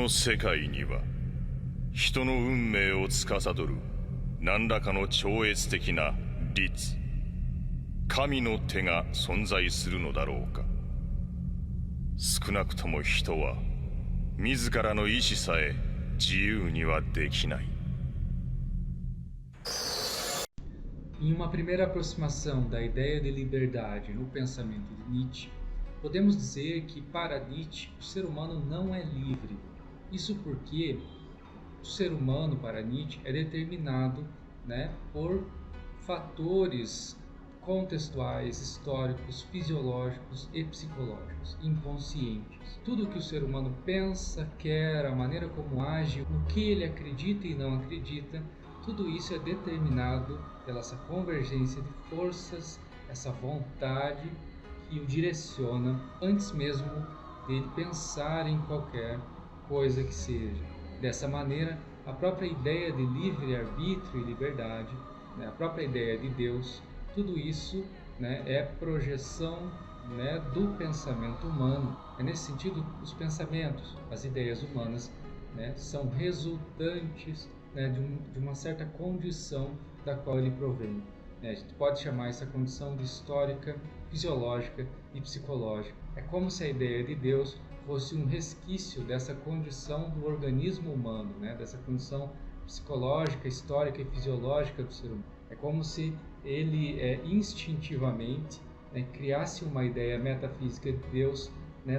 の世界には人の運命を司る何らかの超越的な律、神の手が存在するのだろうか。少なくとも人は自らの意志さえ自由にはできない。Em uma primeira aproximação da ideia de liberdade no pensamento de Nietzsche, podemos dizer que para Nietzsche o ser humano não é livre. Isso porque o ser humano, para Nietzsche, é determinado, por fatores contextuais, históricos, fisiológicos e psicológicos, inconscientes. Tudo que o ser humano pensa, quer, a maneira como age, no que ele acredita e não acredita, tudo isso é determinado pela essa convergência de forças, essa vontade que o direciona antes mesmo dele pensar em qualquer coisa que seja. Dessa maneira, a própria ideia de livre-arbítrio e liberdade, a própria ideia de Deus, tudo isso é projeção do pensamento humano. É nesse sentido, os pensamentos, as ideias humanas são resultantes de uma certa condição da qual ele provém. A gente pode chamar essa condição de histórica, fisiológica e psicológica. É como se a ideia de Deus fosse um resquício dessa condição do organismo humano, dessa condição psicológica, histórica e fisiológica do ser humano. É como se ele instintivamente criasse uma ideia metafísica de Deus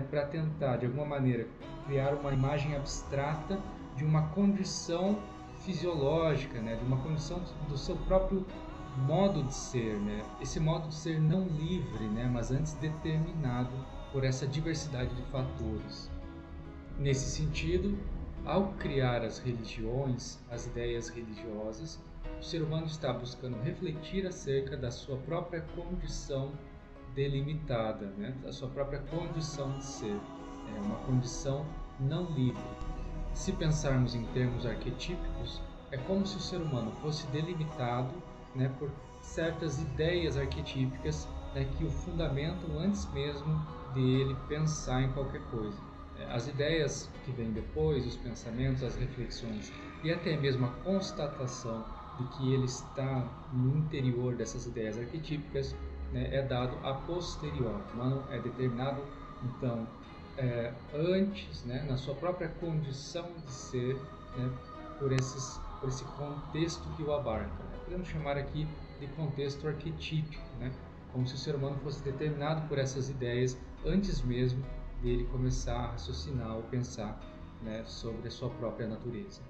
para tentar, de alguma maneira, criar uma imagem abstrata de uma condição fisiológica, de uma condição do seu próprio modo de ser, esse modo de ser não livre, mas antes determinado por essa diversidade de fatores. Nesse sentido, ao criar as religiões, as ideias religiosas, o ser humano está buscando refletir acerca da sua própria condição delimitada, da sua própria condição de ser, uma condição não livre. Se pensarmos em termos arquetípicos, é como se o ser humano fosse delimitado por certas ideias arquetípicas que o fundamentam antes mesmo de ele pensar em qualquer coisa. As ideias que vêm depois, os pensamentos, as reflexões e até mesmo a constatação de que ele está no interior dessas ideias arquetípicas é dado a posteriori. O humano é determinado, então, antes, na sua própria condição de ser, por esse contexto que o abarca. Podemos chamar aqui de contexto arquetípico, como se o ser humano fosse determinado por essas ideias antes mesmo dele começar a raciocinar ou pensar sobre a sua própria natureza.